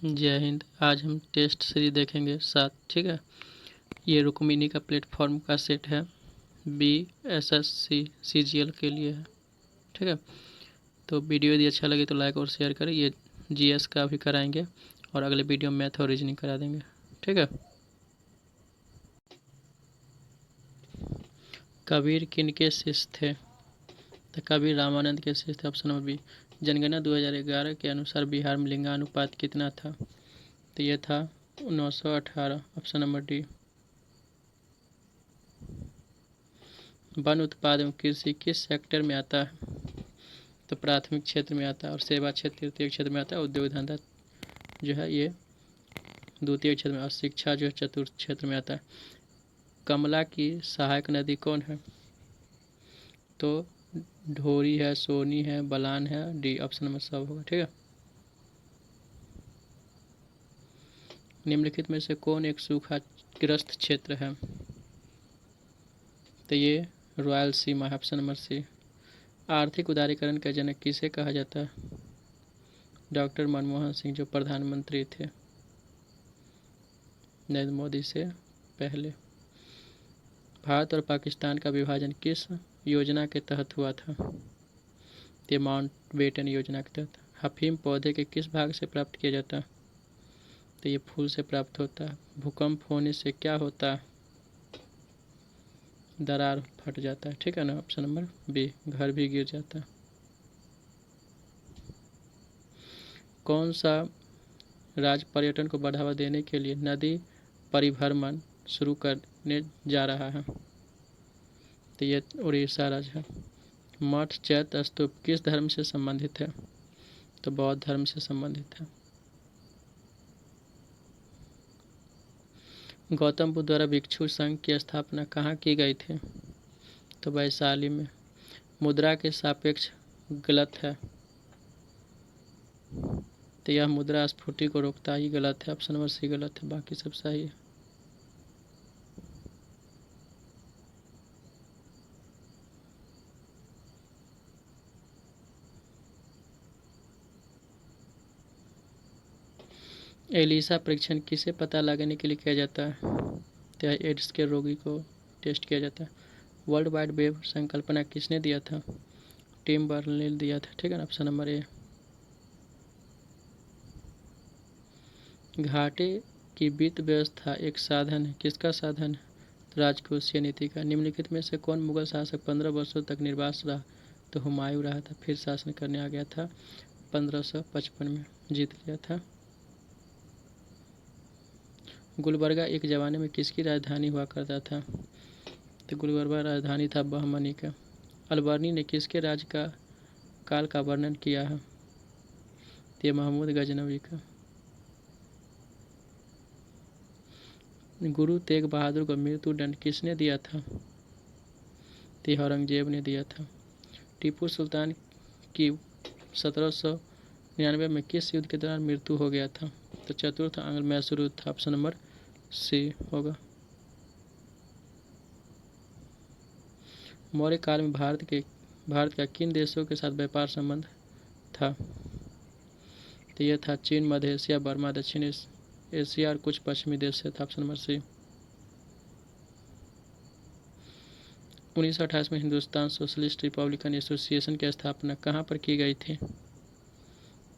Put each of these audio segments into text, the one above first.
जय हिंद। आज हम टेस्ट सीरीज देखेंगे 7। ठीक है। ये रुक्मिणी का प्लेटफॉर्म का सेट है। BSSC CGL के लिए है। ठीक है। तो वीडियो यदि अच्छा लगे तो लाइक और शेयर करें। ये GS का भी कराएंगे और अगले वीडियो में मैथ और रीजनिंग करा देंगे। ठीक है। कबीर किनके शिष्य थे? तो कबीर रामानंद के शिष्य थे। Option number B. जनगणना 2011 के अनुसार बिहार में लिंगानुपात कितना था? तो ये था 918। Option number D. वन उत्पाद एवं कृषि किस सेक्टर में आता है? तो प्राथमिक क्षेत्र में आता है और सेवा क्षेत्र तृतीय क्षेत्र में आता है। उद्योग धंधा जो है ये द्वितीय क्षेत्र में और शिक्षा जो है चतुर्थ क्षेत्र में आता है। कमला की सहायक नदी कौन है? तो ढोरी है, सोनी है, बलान है, डी। ऑप्शन नंबर सब होगा। ठीक है। निम्नलिखित में से कौन एक सूखाग्रस्त क्षेत्र है? तो ये रायलसीमा है। Option number C. आर्थिक उदारीकरण का जनक किसे कहा जाता है? डॉक्टर मनमोहन सिंह, जो प्रधानमंत्री थे नरेंद्र मोदी से पहले। भारत और पाकिस्तान का विभाजन किस योजना के तहत हुआ था? ये माउंटबेटन योजना के तहत। अफीम पौधे के किस भाग से प्राप्त किया जाता है? तो ये फूल से प्राप्त होता है। भूकंप होने से क्या होता है? दरार फट जाता है। ठीक है ना। ऑप्शन नंबर बी, घर भी गिर जाता है। कौन सा राज्य पर्यटन को बढ़ावा देने के लिए नदी परिभ्रमण शुरू करने जा रहा है? तो ये उड़ीसा राज्य है। मठ, चैत्य, स्तूप किस धर्म से संबंधित है? तो बौद्ध धर्म से संबंधित है। गौतम बुद्ध द्वारा भिक्षु संघ की स्थापना कहाँ की गई थी? तो वैशाली में। मुद्रा के सापेक्ष गलत है। तो यह मुद्रास्फीति को रोकता ही गलत है। ऑप्शन नंबर सी गलत है, बाकी सब सही है। एलिसा परीक्षण किसे पता लगाने के लिए किया जाता है? तो एड्स के रोगी को टेस्ट किया जाता है। वर्ल्ड वाइड वेब संकल्पना किसने दिया था? टिम बर्नर्स-ली ने दिया था। ठीक है ना। Option number A. घाटे की वित्त व्यवस्था एक साधन है। किसका साधन है? राजकोषीय नीति का। निम्नलिखित में से कौन मुगल शासक 15 वर्षों तक निर्वास रहा? तो हुमायूं रहा था। फिर शासन करने आ गया था 1555 में, जीत लिया था। गुलबर्गा एक ज़माने में किसकी राजधानी हुआ करता था? तो गुलबर्गा राजधानी था बहमनी का। अलबर्नी ने किसके राज्य का काल का वर्णन किया है? तो महमूद गजनवी का। गुरु तेग बहादुर को मृत्यु दंड किसने दिया था? तो औरंगजेब ने दिया था। टीपू सुल्तान की 1799 में किस युद्ध के दौरान मृत्यु हो गया था? तो चतुर्थ आंग्ल मैसूर युद्ध था। ऑप्शन नंबर सी होगा। मौर्य काल में भारत का किन देशों के साथ व्यापार संबंध था? तो यह था चीन, मध्य एशिया, बर्मा, दक्षिण एशिया और कुछ पश्चिमी देश से था। ऑप्शन नंबर सी। 1928 में हिंदुस्तान सोशलिस्ट रिपब्लिकन एसोसिएशन की स्थापना कहाँ पर की गई थी?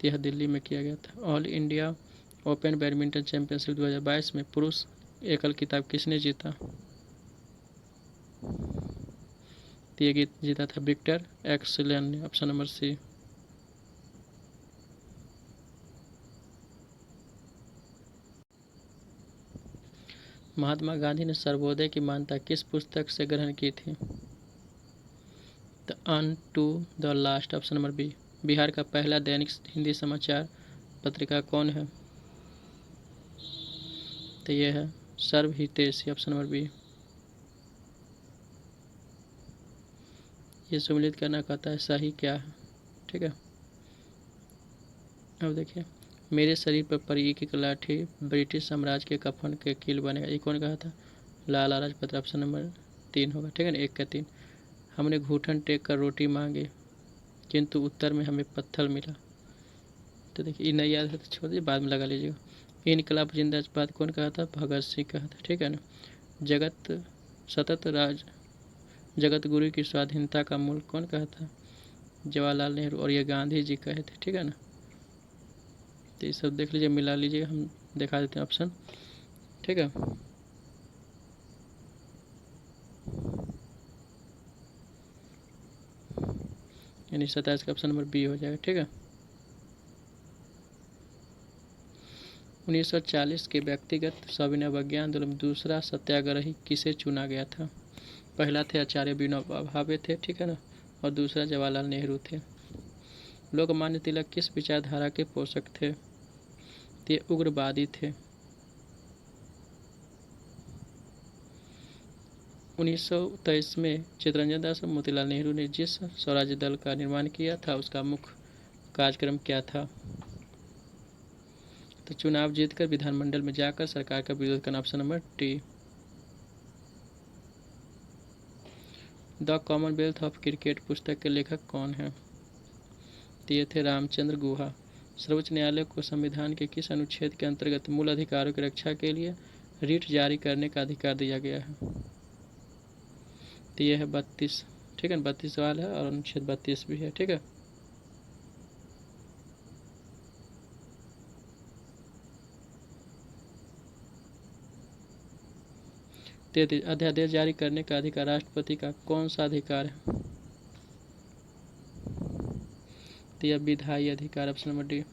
यह दिल्ली में किया गया था। All India open badminton championship 2022 में पुरुष एकल खिताब किसने जीता? ये जीता था विक्टर एक्सेल ने। Option number C. Mahatma Gandhi ने सर्वोदय की मान्यता किस पुस्तक से ग्रहण की थी? The unto the last. Option number B. Bihar का पहला दैनिक हिंदी समाचार पत्रिका कौन है? तो यह है सर्वहितैषी। Option number B. ये सम्मिलित करना कहता है सही क्या है। ठीक है। अब देखिए, मेरे शरीर पर पड़ी एक लाठी ब्रिटिश साम्राज्य के कफन के कील बनेगा, ये कौन कहा था? लाला लाजपत। ऑप्शन नंबर 3 होगा। ठीक है ना। 1 का 3। हमने घुटन टेक कर रोटी मांगी किंतु उत्तर में हमें पत्थर मिला। तो देखिए ये नहीं याद है तो छोड़ दीजिए, बाद में लगा लीजिएगा। इनकलाब जिंदाबाद कौन कहा था? भगत सिंह कहा था, ठीक है ना। जगत सतत राज जगत गुरु की स्वाधीनता का मूल कौन कहा था? जवाहरलाल नेहरू, और ये गांधी जी कहे थे, ठीक है ना। तो ये सब देख लीजिए, मिला लीजिए, हम दिखा देते हैं ऑप्शन, ठीक है। यानी 27 का ऑप्शन नंबर बी हो जाएगा, ठीक है। 1940 के व्यक्तिगत सविनय अवज्ञा आंदोलन दूसरा सत्याग्रही किसे चुना गया था? पहला थे आचार्य विनोबा भावे थे, ठीक है ना, और दूसरा जवाहरलाल नेहरू थे। लोकमान्य तिलक किस विचारधारा के पोषक थे? ये उग्रवादी थे। 1923 में चित्तरंजन दास और मोतीलाल नेहरू ने जिस स्वराज्य दल का निर्माण किया था उसका मुख्य कार्यक्रम क्या था? तो चुनाव जीतकर विधानमंडल में जाकर सरकार का विरोध करना, option number T. The Commonwealth of cricket पुस्तक के लेखक कौन हैं? तो ये थे रामचंद्र गुहा। सर्वोच्च न्यायालय को संविधान के किस अनुच्छेद के अंतर्गत मूल अधिकारों की रक्षा के लिए रिट जारी करने का अधिकार दिया गया है? तो ये है 32, ठीक है, 32 सवाल है और अनुच्छेद 32 भी है, ठीक है। 33 अध्यादेश जारी करने का अधिकार राष्ट्रपति का कौन सा अधिकार है? तो यह विधायी अधिकार, ऑप्शन नंबर डी।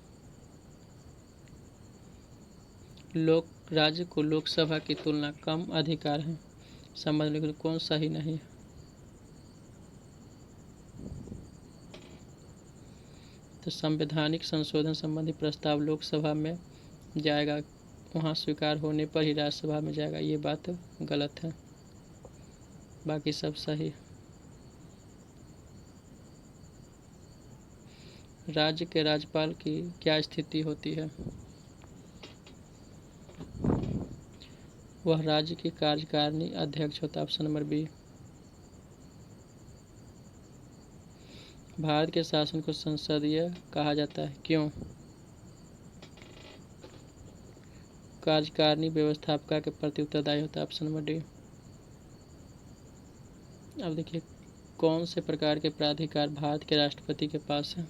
लोक राज्य को लोकसभा की तुलना कम अधिकार है संबंध में कौन सा ही नहीं है? तो संवैधानिक संशोधन संबंधी प्रस्ताव लोकसभा में जाएगा, वहाँ स्वीकार होने पर ही राज्यसभा में जाएगा, ये बात गलत है, बाकी सब सही। राज्य के राज्यपाल की क्या स्थिति होती है? वह राज्य की कार्यकारिणी अध्यक्ष होता है, ऑप्शन नंबर बी। भारत के शासन को संसदीय कहा जाता है, क्यों? कार्यकारिणी व्यवस्थापिका के प्रति उत्तरदायी होता है, ऑप्शन नंबर डी। अब देखिए कौन से प्रकार के प्राधिकार भारत के राष्ट्रपति के पास है?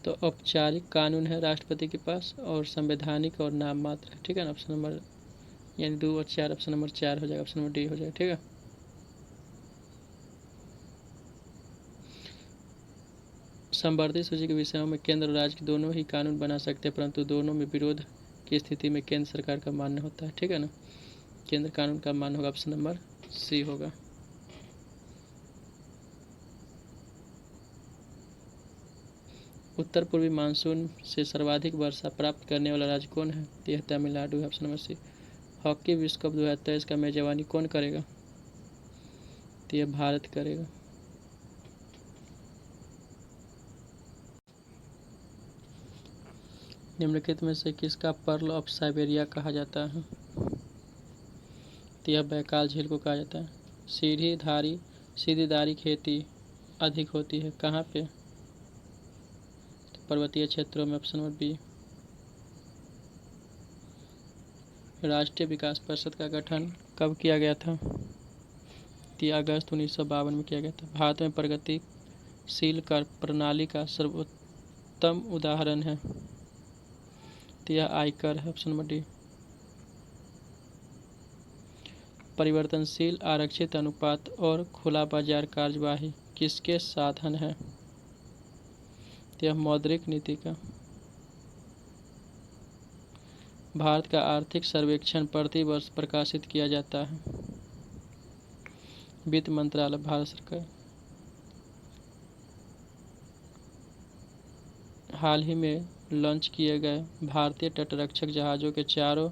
तो औपचारिक कानून है राष्ट्रपति के पास, और संवैधानिक और नाम मात्र है, ठीक है ना। ऑप्शन नंबर यानी 2 और 4, ऑप्शन नंबर 4 हो जाएगा, ऑप्शन नंबर डी हो जाएगा, ठीक है। संवर्धित सूची के विषयों में केंद्र और राज्य दोनों ही कानून बना सकते हैं, परंतु दोनों में विरोध की स्थिति में केंद्र सरकार का मान्य होता है, ठीक है ना। केंद्र कानून का मान्य होगा, ऑप्शन नंबर सी होगा। उत्तर पूर्वी मानसून से सर्वाधिक वर्षा प्राप्त करने वाला राज्य कौन है? यह तमिलनाडु है, ऑप्शन नंबर सी। हॉकी विश्व कप 2023 का मेजबानी कौन करेगा? तो यह भारत करेगा। निम्नलिखित में से किसका पर्ल ऑफ साइबेरिया कहा जाता है? तो यह बैकाल झील को कहा जाता है। सीढ़ीदारी खेती अधिक होती है कहाँ पे? तो पर्वतीय क्षेत्रों में, ऑप्शन नंबर बी। राष्ट्रीय विकास परिषद का गठन कब किया गया था? 3 अगस्त 1952 में किया गया था। भारत में प्रगतिशील कर प्रणाली का सर्वोत्तम उदाहरण है, तो यह आयकर है, ऑप्शन नंबर डी। परिवर्तनशील आरक्षित अनुपात और खुला बाजार कार्यवाही किसके साधन है? तो यह मौद्रिक नीति का। भारत का आर्थिक सर्वेक्षण प्रति वर्ष प्रकाशित किया जाता है, वित्त मंत्रालय, भारत सरकार। हाल ही में लॉन्च किए गए भारतीय तटरक्षक जहाज़ों के चारों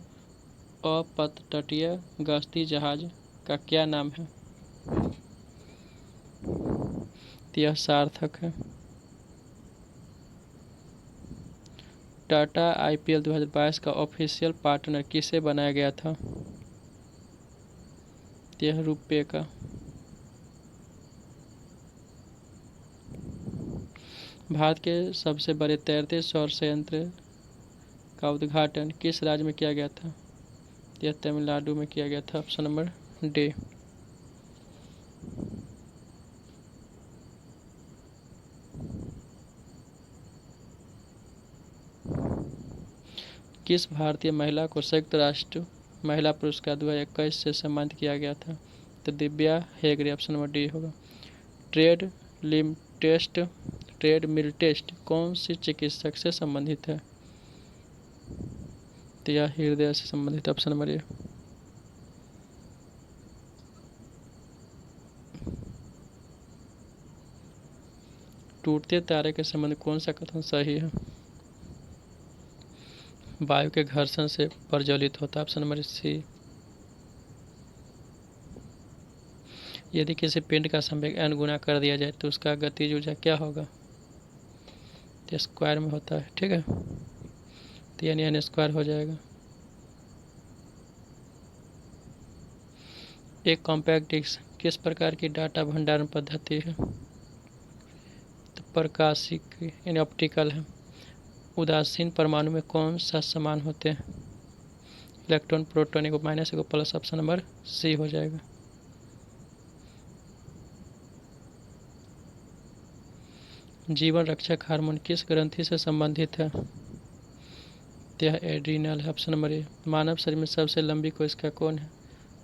अपतटीय गश्ती जहाज का क्या नाम है? तो यह सार्थक है। टाटा IPL 2022 का ऑफिशियल पार्टनर किसे बनाया गया था? तो यह रुपये का। भारत के सबसे बड़े तैरते सौर संयंत्र का उद्घाटन किस राज्य में किया गया था? यह तमिलनाडु में किया गया था। Option number D. किस भारतीय महिला को संयुक्त राष्ट्र महिला पुरस्कार 2021 से सम्मानित किया गया था? तो Divya Hegde. Option number D होगा। ट्रेड मिल टेस्ट कौन सी चिकित्सक से संबंधित है? तो यह हृदय से संबंधित। Option number A. टूटते तारे के संबंध कौन सा कथन सही है? वायु के घर्षण से प्रज्वलित होता है। Option number C. यदि किसी पिंड का संवेग n गुना कर दिया जाए तो उसका गतिज ऊर्जा क्या होगा? तो स्क्वायर में होता है। ठीक है, तो यानी n स्क्वायर हो जाएगा। एक कॉम्पैक्ट डिस्क किस प्रकार की डाटा भंडारण पद्धति है? तो प्रकाशिक यानी ऑप्टिकल है। उदासीन परमाणु में कौन सा समान होते हैं? इलेक्ट्रॉन, प्रोटॉन, एगो माइनस एगो प्लस। ऑप्शन नंबर सी हो जाएगा। जीवन रक्षक हार्मोन किस ग्रंथि से संबंधित है? यह एड्रीनल है। Option number A. मानव शरीर में सबसे लंबी कोशिका कौन है?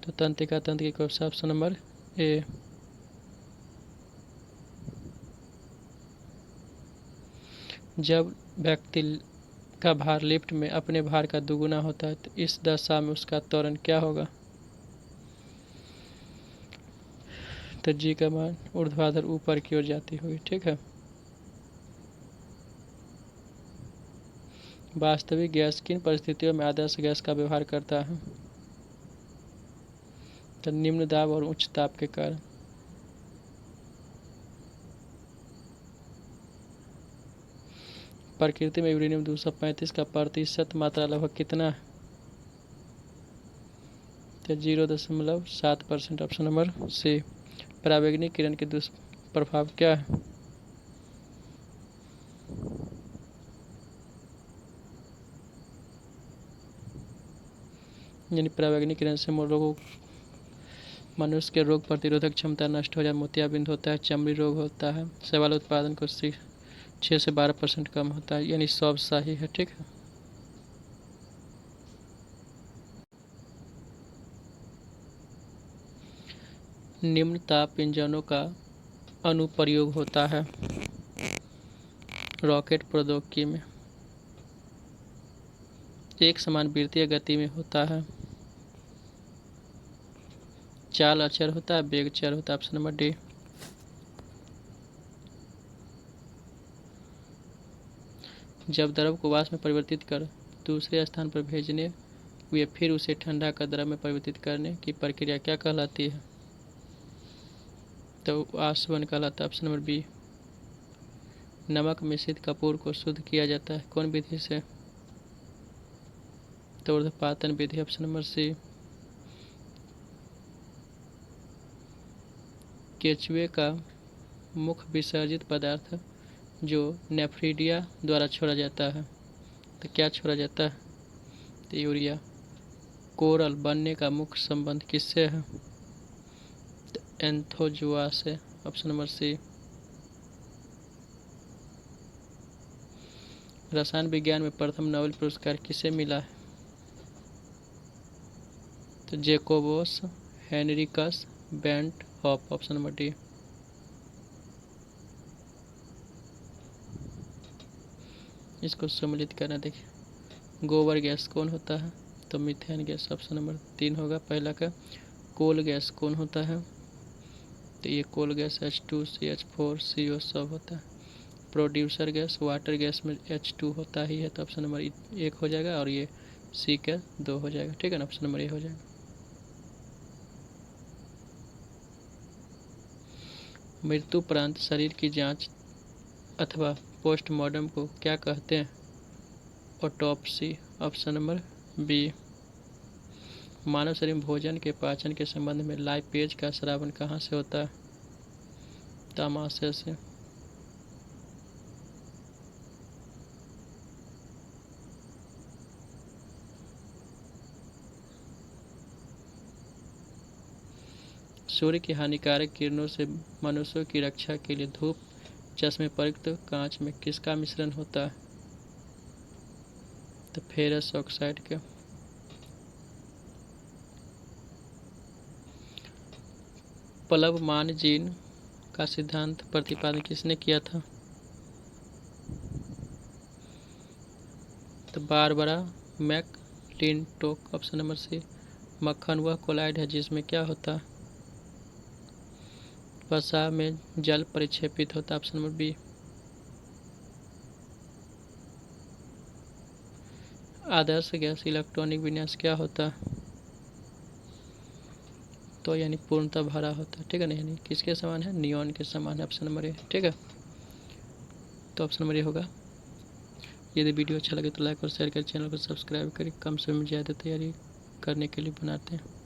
तो तंत्रिका तंत्र की कोशिका। Option number A. जब व्यक्ति का भार लिफ्ट में अपने भार का दुगुना होता है तो इस दशा में उसका त्वरण क्या होगा? तो जी का मान ऊर्ध्वाधर ऊपर की ओर जाती होगी। ठीक है। वास्तविक गैस किन परिस्थितियों में आदर्श गैस का व्यवहार करता है? तो निम्न दाब और उच्च ताप के कारण। प्रकृति में यूरेनियम 235 का प्रतिशत मात्रा लगभग कितना है? तो 0.7%। ऑप्शन नंबर सी। परावैंगनिक किरण के दुष्प्रभाव क्या है? यानी परावैंगनिक किरण से मनुष्य के रोग प्रतिरोधक क्षमता नष्ट हो जाए, मोतियाबिंद होता है, चमड़ी रोग होता है, शैवाल उत्पादन को 6 से 12% कम होता है। यानी सब सही है। ठीक है। निम्न ताप इंजनों का अनुप्रयोग होता है रॉकेट प्रौद्योगिकी में। एक समान वृत्तीय गति में होता है। चाल अचर होता है, वेग चर होता है। Option number D. जब द्रव को वाष्प में परिवर्तित कर दूसरे स्थान पर भेजने हुए फिर उसे ठंडा कर द्रव में परिवर्तित करने की प्रक्रिया क्या कहलाती है? तो वाष्पन कहलाता है। Option number B. नमक मिश्रित कपूर को शुद्ध किया जाता है कौन विधि से? तो ऊर्ध्वपातन विधि। ऑप्शन नंबर सी। केचुए का मुख्य विसर्जित पदार्थ जो नेफ्रिडिया द्वारा छोड़ा जाता है, तो क्या छोड़ा जाता है? तो यूरिया। कोरल बनने का मुख्य संबंध किससे है? तो एंथोजुआ से। Option number C. रसायन विज्ञान में प्रथम नोबेल पुरस्कार किसे मिला है? तो Jacobus Henricus bent hop. Option number D. इसको सम्मिलित करना देखिए। गोबर गैस कौन होता है? तो मीथेन गैस। ऑप्शन नंबर 3 होगा पहला का। कोल गैस कौन होता है? तो ये कोल गैस H2CH4CO सब होता है। प्रोड्यूसर गैस वाटर गैस में H2 होता ही है, तो ऑप्शन नंबर 1 हो जाएगा और ये सी का 2 हो जाएगा। ठीक है ना, ऑप्शन नंबर ए हो जाएगा। मृत्युपरांत शरीर की जांच अथवा पोस्टमार्टम को क्या कहते हैं? ऑटोप्सी। Option number B. मानव शरीर में भोजन के पाचन के संबंध में लाइपेज का स्रावन कहाँ से होता है? तमाशय से। सूर्य की हानिकारक किरणों से मनुष्यों की रक्षा के लिए धूप चश्मे पर युक्त कांच में किसका मिश्रण होता है? तो फेरस ऑक्साइड का। प्लवमान जीन का सिद्धांत प्रतिपादन किसने किया था? तो Barbara McClintock. Option number C. मक्खन वह कोलाइड है जिसमें क्या होता है? वसा में जल परिक्षेपित होता है। Option number B. आदर्श गैस इलेक्ट्रॉनिक विन्यास क्या होता है? तो यानी पूर्णतः भरा होता है। ठीक है ना, यानी किसके समान है? नियॉन के समान है। Option number A. ठीक है, तो ऑप्शन नंबर ए होगा। यदि वीडियो अच्छा लगे तो लाइक और शेयर करें, चैनल को सब्सक्राइब करें। कम समय में ज़्यादा तैयारी करने के लिए बनाते हैं।